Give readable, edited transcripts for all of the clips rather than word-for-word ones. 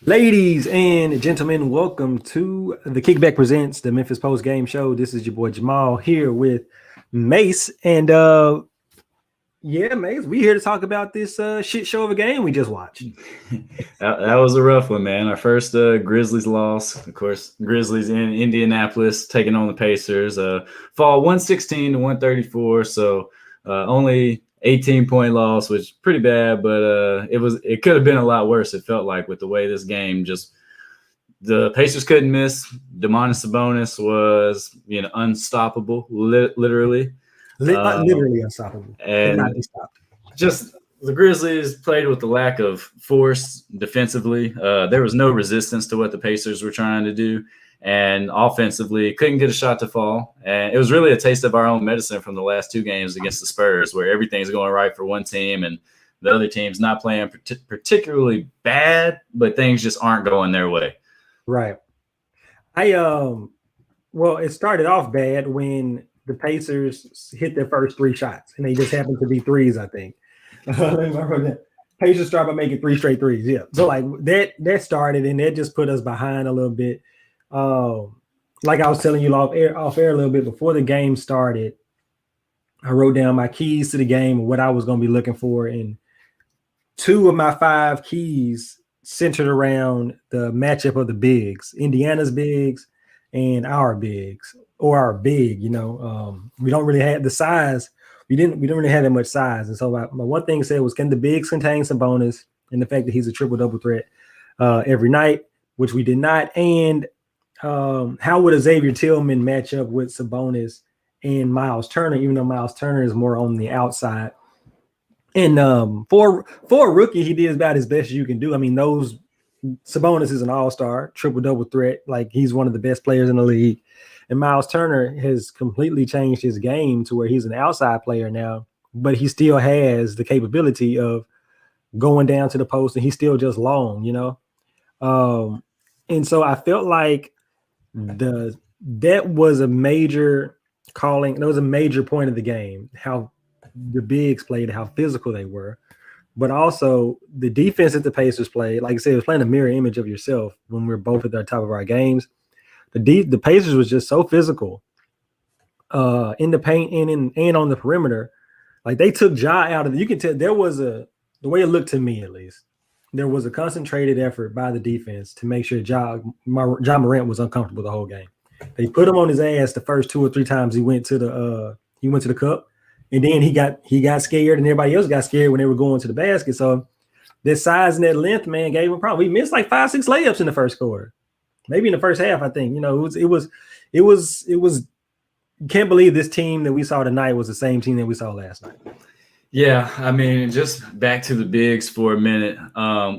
Ladies and gentlemen, welcome to the Kickback Presents the Memphis Postgame Show. This is your boy Jamal here with Mace. And yeah, Mace, we here to talk about this shit show of a game we just watched. That was a rough one, man. Our first Grizzlies loss. Of course, Grizzlies in Indianapolis taking on the Pacers. Fall 116 to 134. So only 18-point loss, which is pretty bad, but it could have been a lot worse, it felt like, with the way this game just the Pacers couldn't miss. Domantas Sabonis was, unstoppable, literally. Literally unstoppable. Could not And be stopped. just the Grizzlies played with the lack of force defensively. There was no resistance to what the Pacers were trying to do. And offensively, couldn't get a shot to fall. And it was really a taste of our own medicine from the last two games against the Spurs, where everything's going right for one team and the other team's not playing particularly bad, but things just aren't going their way. Right. Well, it started off bad when the Pacers hit their first three shots, and they just happened to be threes, I think. Pacers started by making three straight threes. Yeah. So like that started, and that just put us behind a little bit. Like I was telling you off air a little bit before the game started, I wrote down my keys to the game and what I was going to be looking for. And two of my five keys centered around the matchup of the bigs, Indiana's bigs and our bigs, or our big. We don't really have the size. We don't really have that much size. And so my one thing said was, can the bigs contain Sabonis, and the fact that he's a triple-double threat every night, which we did not. And how would a Xavier Tillman match up with Sabonis and Miles Turner, even though Miles Turner is more on the outside? And for a rookie, he did about as best as you can do. I mean, Sabonis is an all-star, triple-double threat. Like, he's one of the best players in the league. And Miles Turner has completely changed his game to where he's an outside player now, but he still has the capability of going down to the post, and he's still just long, and so I felt like that was a major calling. That was a major point of the game, how the bigs played, how physical they were, but also the defense that the Pacers played. Like I said, it was playing a mirror image of yourself when we were both at the top of our games. The Pacers was just so physical in the paint and on the perimeter. Like, they took Ja out of you can tell there was the way it looked to me, at least, there was a concentrated effort by the defense to make sure Ja Morant was uncomfortable the whole game. They put him on his ass the first two or three times he went to the cup, and then he got scared, and everybody else got scared when they were going to the basket. So that size and that length, man, gave him a problem. We missed like 5-6 layups in the first quarter. Maybe in the first half, I think. It was. You can't believe this team that we saw tonight was the same team that we saw last night. Yeah, I mean, just back to the bigs for a minute.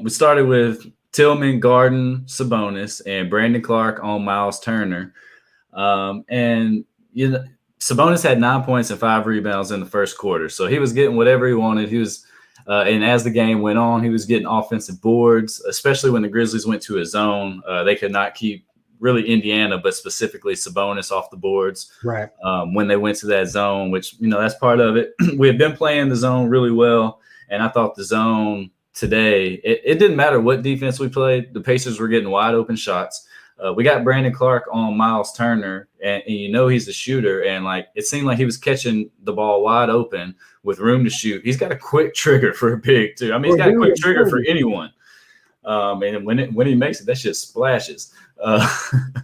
We started with Tillman, Garden, Sabonis, and Brandon Clark on Miles Turner. And Sabonis had 9 points and 5 rebounds in the first quarter, so he was getting whatever he wanted. He was. And as the game went on, he was getting offensive boards, especially when the Grizzlies went to a zone. They could not keep really Indiana, but specifically Sabonis off the boards. Right. When they went to that zone, which, that's part of it. We had been playing the zone really well, and I thought the zone today, it didn't matter what defense we played. The Pacers were getting wide open shots. We got Brandon Clark on Miles Turner, and he's a shooter, and it seemed like he was catching the ball wide open with room to shoot. He's got a quick trigger for a big, too. I mean, he's got a quick trigger for anyone. And when he makes it, that shit splashes.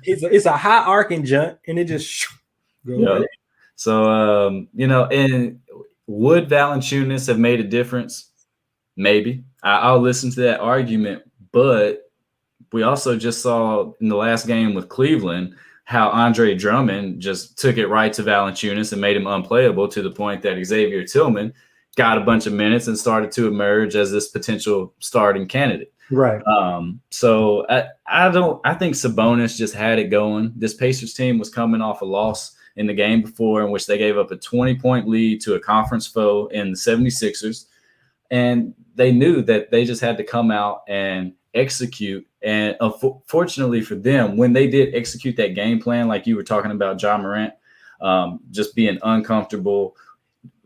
It's a high arcing jump, and it just goes. Yeah. So and would Valanciunas have made a difference? Maybe. I'll listen to that argument, but we also just saw in the last game with Cleveland how Andre Drummond just took it right to Valanciunas and made him unplayable, to the point that Xavier Tillman got a bunch of minutes and started to emerge as this potential starting candidate. Right. So I think Sabonis just had it going. This Pacers team was coming off a loss in the game before, in which they gave up a 20-point lead to a conference foe in the 76ers. And they knew that they just had to come out and execute. And fortunately for them, when they did execute that game plan, like you were talking about Ja Morant, just being uncomfortable,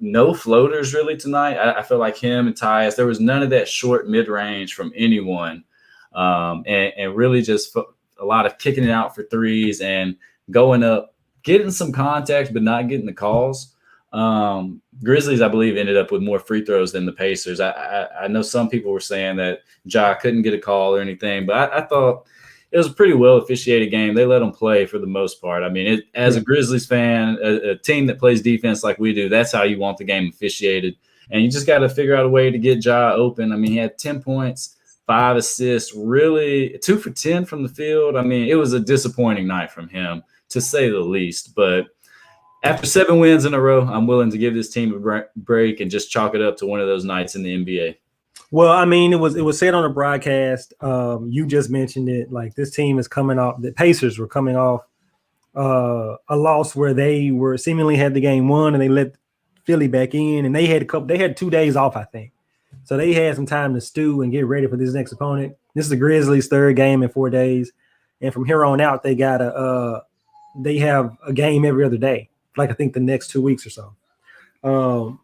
no floaters really tonight. I feel like him and Tyus, there was none of that short mid-range from anyone. and really just a lot of kicking it out for threes and going up, getting some contact, but not getting the calls. Grizzlies, I believe, ended up with more free throws than the Pacers. I know some people were saying that Ja couldn't get a call or anything, but I thought it was a pretty well officiated game. They let them play for the most part. I mean, as a Grizzlies fan, a team that plays defense like we do, that's how you want the game officiated. And you just got to figure out a way to get Ja open. I mean, he had 10 points, 5 assists, really 2 for 10 from the field. I mean, it was a disappointing night from him, to say the least. But after 7 wins in a row, I'm willing to give this team a break and just chalk it up to one of those nights in the NBA. Well, I mean, it was said on the broadcast. You just mentioned it. Like, this team is coming off. The Pacers were coming off a loss where they were seemingly had the game won, and they let Philly back in, and they had 2 days off, I think. So they had some time to stew and get ready for this next opponent. This is the Grizzlies' 3rd game in 4 days, and from here on out, they have a game every other day. Like, I think the next 2 weeks or so.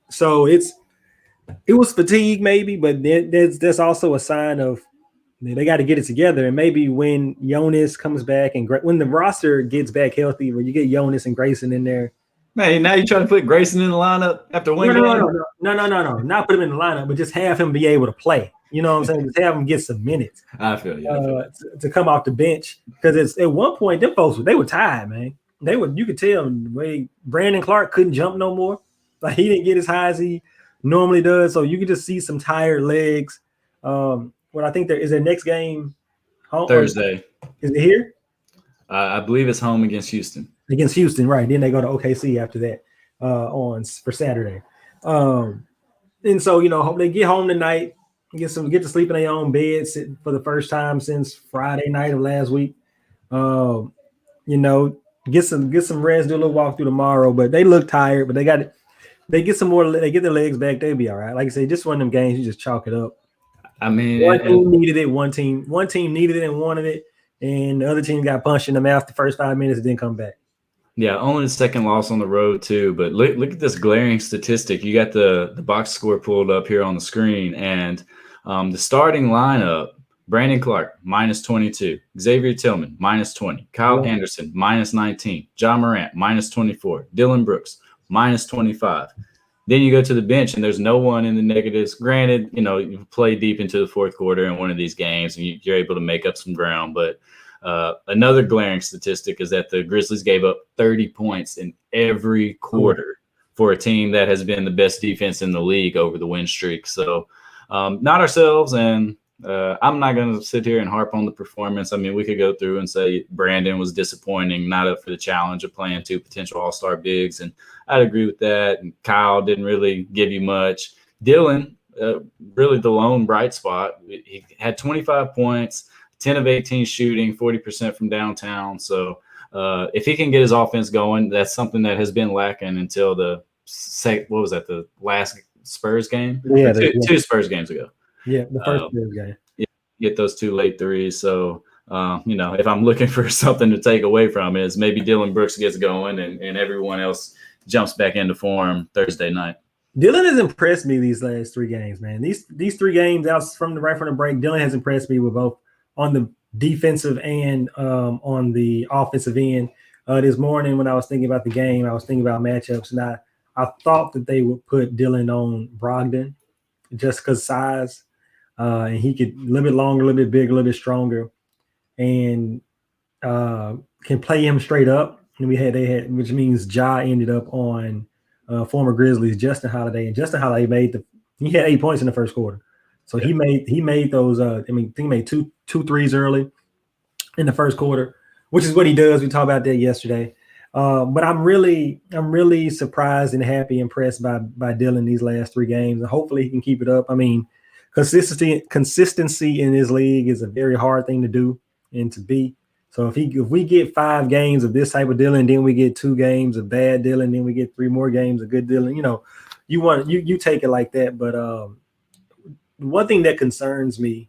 So it was fatigue maybe, but there's also a sign of they got to get it together. And maybe when Jonas comes back and when the roster gets back healthy, when you get Jonas and Grayson in there. Man, now you're trying to put Grayson in the lineup after one game? No. Not put him in the lineup, but just have him be able to play. You know what I'm saying? Just have him get some minutes. I feel you. To come off the bench, because it's at one point them folks they were tired, man. You could tell the way Brandon Clark couldn't jump no more. Like, he didn't get as high as he normally does, so you could just see some tired legs. What I think their next game home Thursday. Is it here? I believe it's home against Houston. Against Houston, right? Then they go to OKC after that for Saturday. And so hope they get home tonight, get to sleep in their own beds for the first time since Friday night of last week. Get some rest, do a little walk through tomorrow. But they look tired, but they get some more. They get their legs back, they'll be all right. Like I said, just one of them games you just chalk it up. I mean, one team needed it. One team needed it and wanted it, and the other team got punched in the mouth the first 5 minutes and didn't come back. Yeah, only the second loss on the road too. But look at this glaring statistic. You got the box score pulled up here on the screen, and the starting lineup: Brandon Clark -22, Xavier Tillman -20, Kyle Anderson -19, John Morant -24, Dylan Brooks -25. Then you go to the bench and there's no one in the negatives. Granted, you play deep into the fourth quarter in one of these games and you're able to make up some ground. But another glaring statistic is that the Grizzlies gave up 30 points in every quarter for a team that has been the best defense in the league over the win streak. So not ourselves. And I'm not going to sit here and harp on the performance. I mean, we could go through and say Brandon was disappointing, not up for the challenge of playing 2 potential all-star bigs. And I'd agree with that. And Kyle didn't really give you much. Dylan, really the lone bright spot. He had 25 points, 10 of 18 shooting, 40% from downtown. So if he can get his offense going, that's something that has been lacking until the last Spurs game? Yeah, two Spurs games ago. Yeah, the first game. Yeah, get those 2 late threes. So, if I'm looking for something to take away from it, is maybe Dylan Brooks gets going and everyone else jumps back into form Thursday night. Dylan has impressed me these last 3 games, man. These 3 games out from the break, Dylan has impressed me with both on the defensive and on the offensive end. This morning when I was thinking about the game, I was thinking about matchups, and I thought that they would put Dylan on Brogdon just because size. And he could a little bit longer, a little bit bigger, a little bit stronger, and can play him straight up. And which means Ja ended up on former Grizzlies Justin Holiday, and Justin Holiday he had 8 points in the first quarter, so he made those. I think he made two threes early in the first quarter, which is what he does. We talked about that yesterday. But I'm really surprised and happy, impressed by Dylan these last 3 games, and hopefully he can keep it up. I mean, consistency in this league is a very hard thing to do and to be. So if we get 5 games of this type of Dylan, then we get 2 games of bad Dylan, then we get 3 more games of good Dylan. You take it like that. But one thing that concerns me,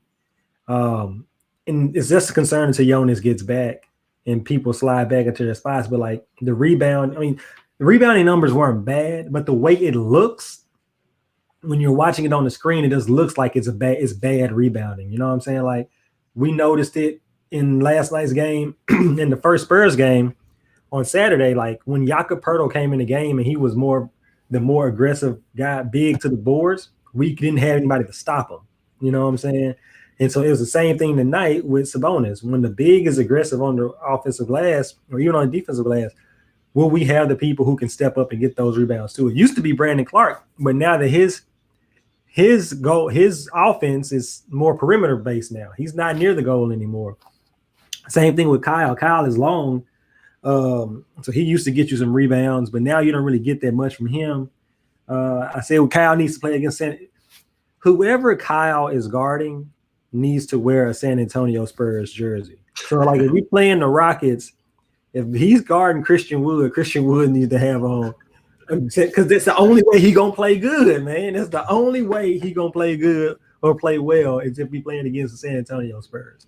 and it's just a concern until Jonas gets back and people slide back into their spots. But like the rebound, the rebounding numbers weren't bad, but the way it looks when you're watching it on the screen, it just looks like it's bad rebounding. You know what I'm saying? Like We noticed it in last night's game, in the first Spurs game on Saturday. Like when Jakob Poeltl came in the game and he was the more aggressive guy, big to the boards, we didn't have anybody to stop him. You know what I'm saying? And so it was the same thing tonight with Sabonis. When the big is aggressive on the offensive glass or even on the defensive glass, will we have the people who can step up and get those rebounds too? It used to be Brandon Clark, but now that his offense is more perimeter based now. He's not near the goal anymore. Same thing with Kyle. Kyle is long. So he used to get you some rebounds, but now you don't really get that much from him. I say Kyle needs to play against whoever Kyle is guarding needs to wear a San Antonio Spurs jersey. So like if we play in the Rockets, if he's guarding Christian Wood needs to have on, because that's the only way he gonna play good, man. That's the only way he gonna play good or play well is if we playing against the San Antonio Spurs.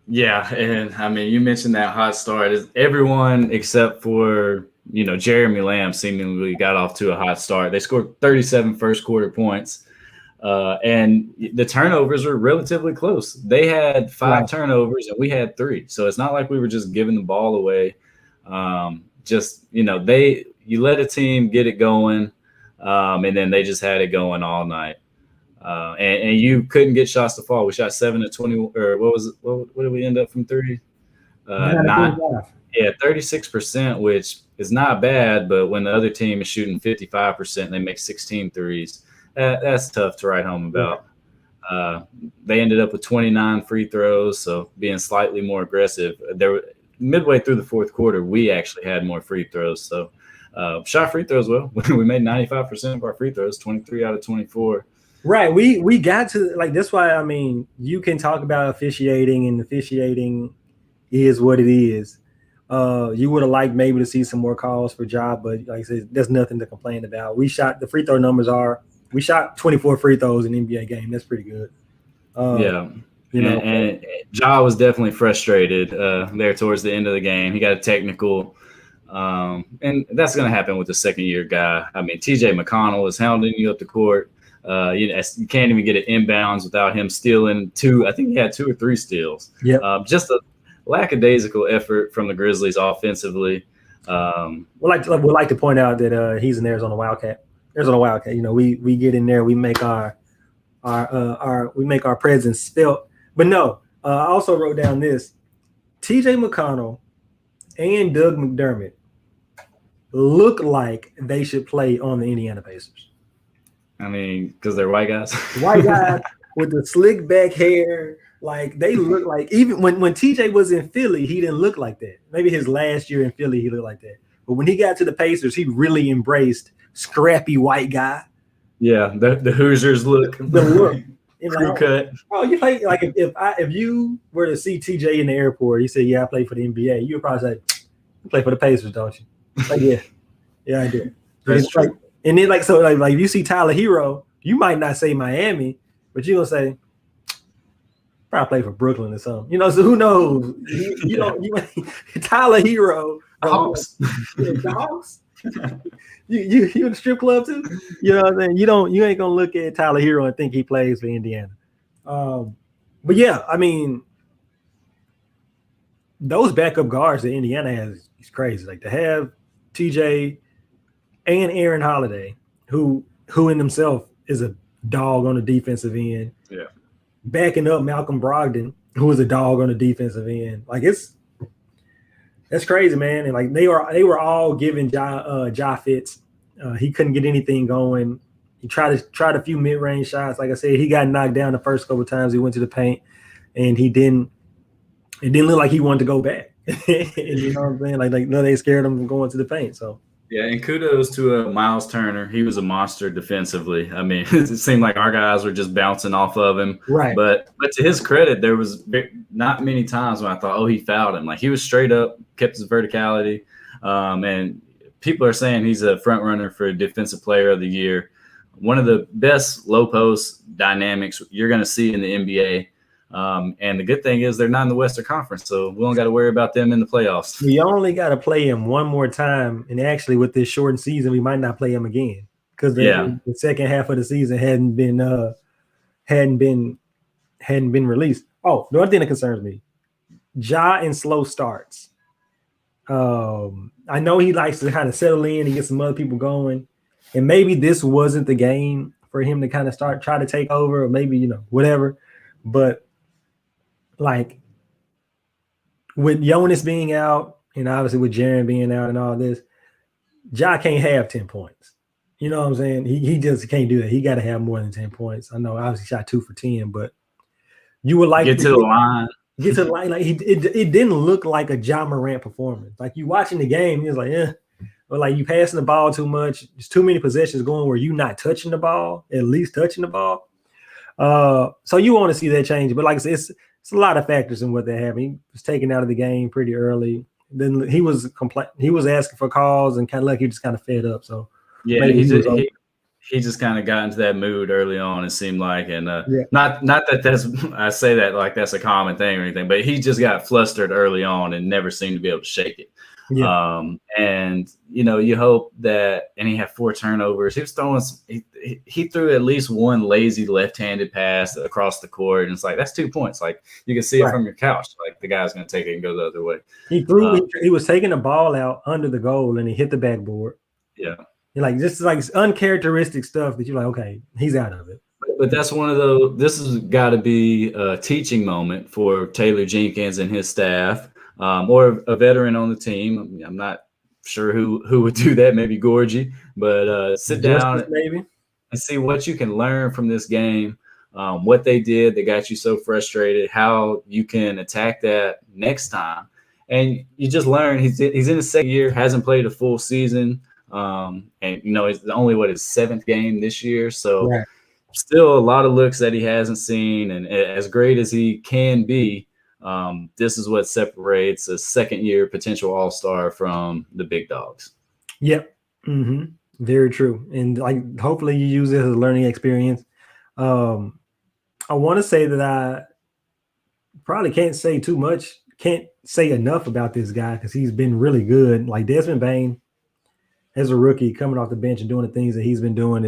Yeah, and I mean, you mentioned that hot start. Everyone except for Jeremy Lamb seemingly got off to a hot start. They scored 37 first quarter points, and the turnovers were relatively close. They had 5 turnovers and we had 3, so it's not like we were just giving the ball away. You let a team get it going, and then they just had it going all night. And you couldn't get shots to fall. We shot 7 of 20, or what did we end up from 3? 36%, which is not bad, but when the other team is shooting 55% and they make 16 threes, that's tough to write home about. They ended up with 29 free throws, so being slightly more aggressive. Midway through the fourth quarter, we actually had more free throws, so shot free throws well. We made 95% of our free throws, 23 out of 24. Right. We got to that's why, I mean, you can talk about officiating, and officiating is what it is. You would have liked maybe to see some more calls for Ja, but like I said, there's nothing to complain about. We shot 24 free throws in an NBA game. That's pretty good. And Ja was definitely frustrated there towards the end of the game. He got a technical, and that's going to happen with the second-year guy. I mean, TJ McConnell is hounding you up the court. You can't even get it inbounds without him stealing 2. I think he had 2 or 3 steals. Yeah. Just a lackadaisical effort from the Grizzlies offensively. We'd like to point out that he's an Arizona Wildcat. We get in there, we make our presence felt. But no, I also wrote down this: TJ McConnell and Doug McDermott look like they should play on the Indiana Pacers. I mean, because they're white guys. White guys with the slick back hair. Like, they look like, even when TJ was in Philly, he didn't look like that. Maybe his last year in Philly, he looked like that. But when he got to the Pacers, he really embraced scrappy white guy. Yeah, the Hoosiers look. The look. Crew cut. Oh, you play like if you were to see TJ in the airport, he said, "Yeah, I play for the NBA." You would probably say, "You play for the Pacers, don't you?" Like, yeah, I do. Like, and then like if you see Tyler Hero, you might not say Miami, but you're gonna say probably play for Brooklyn or something. So who knows? Tyler Hero, Hawks. The Hawks. You in the strip club too? You know what I'm saying? You ain't gonna look at Tyler Hero and think he plays for Indiana. But yeah, I mean, those backup guards that Indiana has is crazy. Like, to have TJ and Aaron Holiday, who in himself is a dog on the defensive end. Yeah. Backing up Malcolm Brogdon, who is a dog on the defensive end. Like, that's crazy, man. And like they were all giving Ja fits. He couldn't get anything going. He tried a few mid-range shots. Like I said, he got knocked down the first couple of times he went to the paint, and it didn't look like he wanted to go back. You know what I'm saying? Like no, they scared him from going to the paint. So yeah, and kudos to Miles Turner. He was a monster defensively. I mean, it seemed like our guys were just bouncing off of him. Right. But to his credit, there was not many times when I thought, oh, he fouled him. Like, he was straight up, kept his verticality. And people are saying he's a front runner for Defensive Player of the Year. One of the best low post dynamics you're going to see in the NBA. And the good thing is they're not in the Western Conference, so we don't got to worry about them in the playoffs. We only got to play him one more time, and actually with this shortened season, we might not play him again because the second half of the season hadn't been released. Oh, the other thing that concerns me, Ja and slow starts. I know he likes to kind of settle in and get some other people going, and maybe this wasn't the game for him to kind of try to take over, or maybe whatever. But like with Jonas being out, and obviously with Jaren being out and all this, Ja can't have 10 points. You know what I'm saying? He just can't do that. He got to have more than 10 points. I know, obviously, shot 2 for 10, but you would like get to the line. Get to the line. Like it didn't look like a Ja Morant performance. Like you watching the game, he was like, or like you passing the ball too much. There's too many possessions going where you not touching the ball, at least touching the ball. So you want to see that change, but like I said, it's a lot of factors in what they have. He was taken out of the game pretty early. Then he was asking for calls and kind of like he just kind of fed up. So yeah, he just kind of got into that mood early on. It seemed like, and not that that's I say that like that's a common thing or anything, but he just got flustered early on and never seemed to be able to shake it. Yeah. And you hope that, and he had 4 turnovers. He was throwing, he threw at least one lazy left-handed pass across the court, and it's like that's 2 points. Like you can see it from your couch. Like the guy's going to take it and go the other way. He was taking the ball out under the goal, and he hit the backboard. Yeah, like just like uncharacteristic stuff that you're like, okay, he's out of it. But that's one of those. This has got to be a teaching moment for Taylor Jenkins and his staff. Or a veteran on the team. I'm not sure who would do that. Maybe Gorgie, but sit down maybe and see what you can learn from this game. What they did that got you so frustrated. How you can attack that next time, and you just learn. He's in his second year, hasn't played a full season, and it's only his 7th game this year. So still a lot of looks that he hasn't seen, and as great as he can be. This is what separates a second-year potential all-star from the big dogs. Yep. Mm-hmm. Very true. And like, hopefully you use it as a learning experience. I want to say that I probably can't say too much, can't say enough about this guy because he's been really good. Like Desmond Bane, as a rookie, coming off the bench and doing the things that he's been doing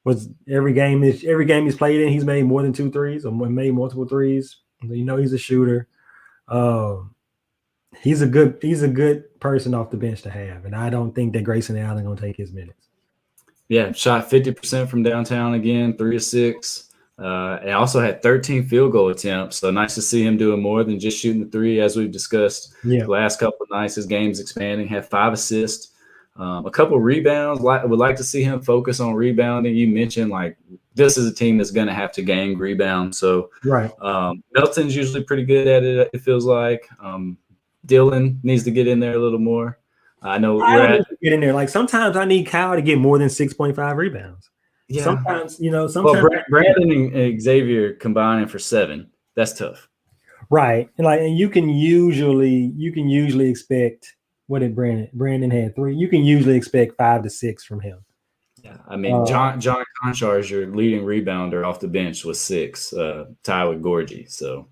was every game he's played in, he's made more than 2 threes or made multiple threes. He's a shooter. He's a good person off the bench to have, and I don't think that Grayson Allen gonna take his minutes. Yeah, shot 50% from downtown again, 3 of 6. And also had 13 field goal attempts. So nice to see him doing more than just shooting the 3, as we've discussed the last couple of nights. His game's expanding. Had 5 assists, a couple rebounds. Would like to see him focus on rebounding. You mentioned like this is a team that's going to have to gang rebound. So Melton's usually pretty good at it. It feels like Dylan needs to get in there a little more. I know get in there. Like sometimes I need Kyle to get more than 6.5 rebounds. Yeah. Sometimes. Well, Brandon and Xavier combining for 7. That's tough. Right, and you can usually expect what did Brandon had 3. You can usually expect 5 to 6 from him. Yeah, I mean John Conchar is your leading rebounder off the bench with 6, tied with Gorgie. So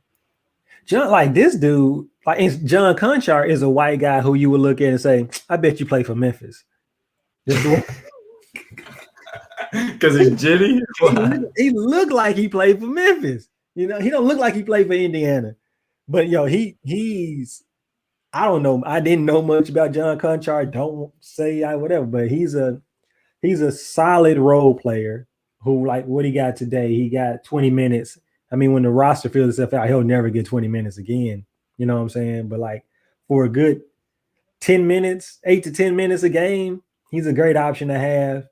John, like this dude, like John Conchar is a white guy who you would look at and say, I bet you play for Memphis. Because he's jitty. He looked like he played for Memphis. He don't look like he played for Indiana. But he's I don't know. I didn't know much about John Conchar. Don't say whatever, but he's a solid role player who, like what he got today, he got 20 minutes. I mean, when the roster fills itself out, he'll never get 20 minutes again. You know what I'm saying? But like for a good 10 minutes, 8 to 10 minutes a game, he's a great option to have.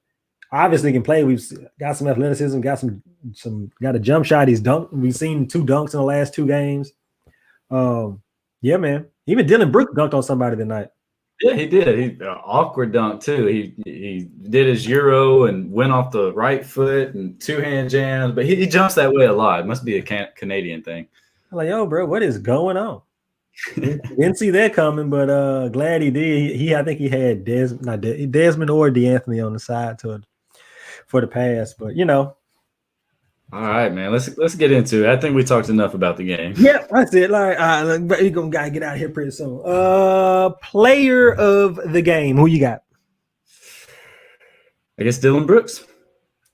Obviously can play. We've got some athleticism, got a jump shot. He's dunked. We've seen 2 dunks in the last 2 games. Yeah, man. Even Dylan Brooks dunked on somebody tonight. Yeah, he did. He awkward dunk too. He did his Euro and went off the right foot and 2-hand jams, but he jumps that way a lot. It must be a Canadian thing. I'm like, yo, bro, what is going on? Didn't see that coming, but glad he did. I think he had Desmond or D'Anthony on the side for the pass, but All right, man. Let's get into it. I think we talked enough about the game. Yeah, that's it. All right, we're gonna get out of here pretty soon. Player of the game. Who you got? I guess Dylan Brooks.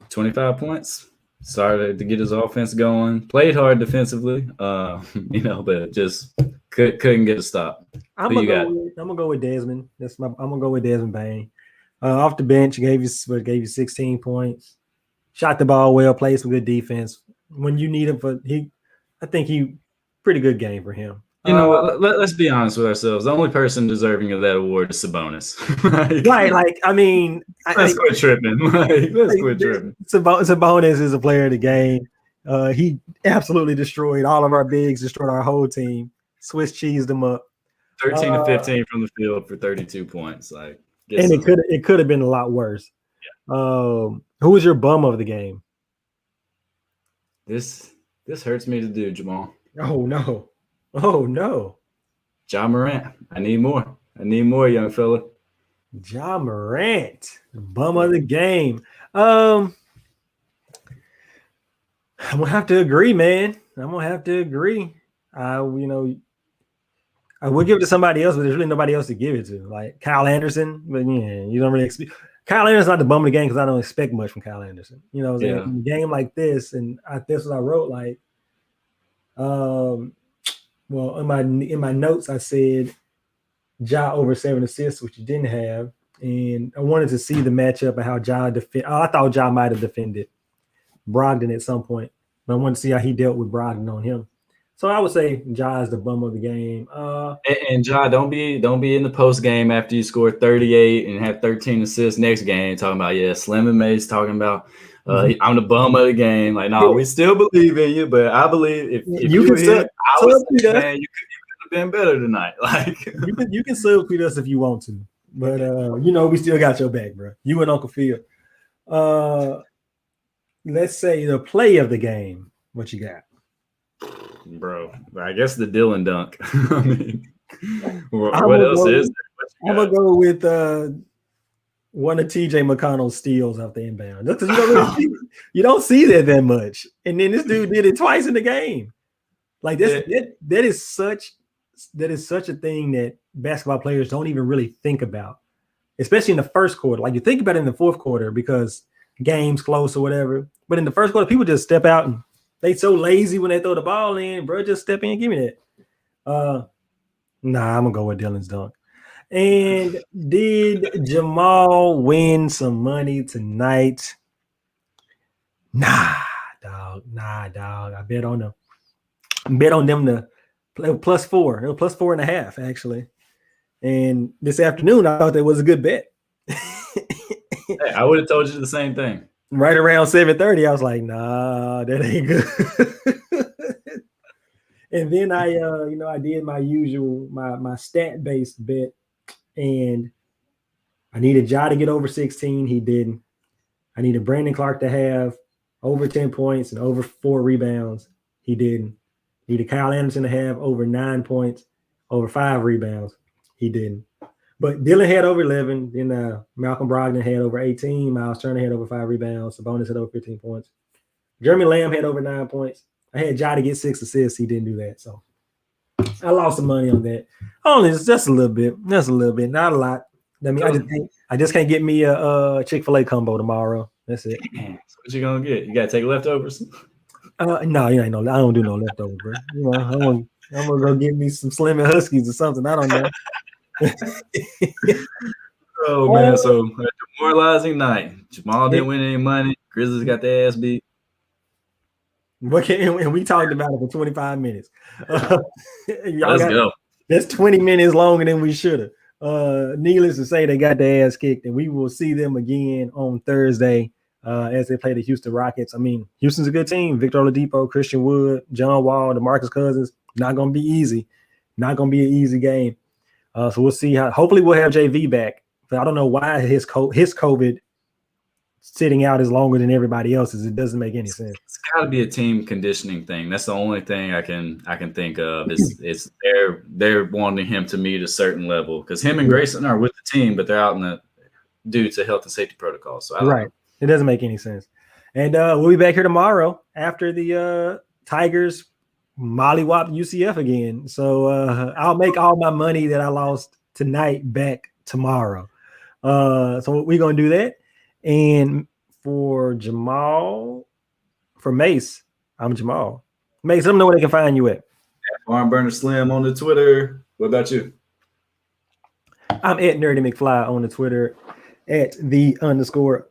25 points, started to get his offense going. Played hard defensively, but just couldn't get a stop. I'm gonna go with Desmond. I'm gonna go with Desmond Bain. Off the bench, gave you 16 points. Shot the ball well, played some good defense. When you need him I think he pretty good game for him. Let's be honest with ourselves. The only person deserving of that award is Sabonis. Let's quit tripping. Let's quit tripping. Sabonis is a player of the game. He absolutely destroyed all of our bigs, destroyed our whole team. Swiss cheesed them up. 13 to 15 from the field for 32 points. It could have been a lot worse. Yeah. Who was your bum of the game? This hurts me to do, Jamal. Oh no. Ja Morant. I need more, young fella. Ja Morant, bum of the game. I'm gonna have to agree, man. I'm gonna have to agree. I would give it to somebody else, but there's really nobody else to give it to. Like Kyle Anderson, but yeah, you don't really expect. Kyle Anderson's not the bum of the game because I don't expect much from Kyle Anderson. In a game like this, and this is what I wrote. Like, well, in my notes I said Ja over 7 assists, which you didn't have, and I wanted to see the matchup and how Ja I thought Ja might have defended Brogdon at some point, but I wanted to see how he dealt with Brogdon on him. So I would say Ja is the bum of the game. And Ja, don't be in the post game after you score 38 and have 13 assists next game talking about Slim and May's talking about I'm the bum of the game. Like, no, we still believe in you, but I believe if you were here, I would say, man, you could have been better tonight. Like you can subtweet us if you want to, but we still got your back, bro. You and Uncle Phil. Let's say the play of the game. What you got? Bro, I guess the Dylan dunk. I mean, what else is there? I'm gonna go with one of TJ McConnell's steals off the inbound. That's because you don't see that much. And then this dude did it twice in the game. Like that is such a thing that basketball players don't even really think about, especially in the first quarter. Like you think about it in the fourth quarter because game's close or whatever. But in the first quarter, people just step out and they so lazy when they throw the ball in, bro. Just step in and give me that. I'm gonna go with Dylan's dunk. And did Jamal win some money tonight? Nah, dog. I bet on them. Bet on them to play +4. It was +4.5 actually. And this afternoon, I thought that was a good bet. Hey, I would have told you the same thing. Right around 7:30, I was like, nah, that ain't good. And then I did my usual, my stat-based bet, and I needed Ja to get over 16. He didn't. I needed Brandon Clark to have over 10 points and over 4 rebounds. He didn't. Needed Kyle Anderson to have over 9 points, over 5 rebounds. He didn't. But Dylan had over 11. Then Malcolm Brogdon had over 18. Miles Turner had over 5 rebounds. Sabonis had over 15 points. Jeremy Lamb had over 9 points. I had Ja to get 6 assists. He didn't do that. So I lost some money on that. Only just a little bit. Just a little bit. Not a lot. I mean, I just can't get me a Chick-fil-A combo tomorrow. That's it. So what you gonna get? You gotta take leftovers? No, you ain't no. I don't do no leftovers, bro. I'm gonna go get me some Slim and Huskies or something. I don't know. Oh man, so a demoralizing night. Jamal didn't win any money. Grizzlies got their ass beat. And we talked about it for 25 minutes. Let's go. That's 20 minutes longer than we should have. Needless to say, they got their ass kicked, and we will see them again on Thursday as they play the Houston Rockets. I mean, Houston's a good team. Victor Oladipo, Christian Wood, John Wall, DeMarcus Cousins. Not going to be easy. Not going to be an easy game. So we'll see how. Hopefully, we'll have JV back. But I don't know why his COVID sitting out is longer than everybody else's. It doesn't make any sense. It's got to be a team conditioning thing. That's the only thing I can think of. Is they're wanting him to meet a certain level because him and Grayson are with the team, but they're out due to health and safety protocols. So right, it doesn't make any sense. And we'll be back here tomorrow after the Tigers mollywop UCF again. So I'll make all my money that I lost tonight back tomorrow. So we're gonna do that. And for Jamal, For Mace, I'm Jamal. Mace, let them know where they can find you at. Barn Burner Slim on the Twitter. What about you? I'm at Nerdy McFly on the Twitter, at the kickback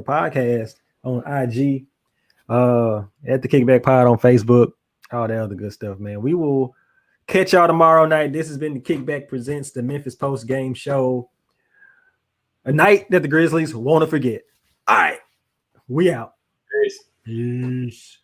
podcast on IG, at the Kickback Pod on Facebook, all that other good stuff, man. We will catch y'all tomorrow night. This has been the Kickback presents the Memphis Post Game Show. A night that the Grizzlies won't forget. All right, we out. Peace. Peace.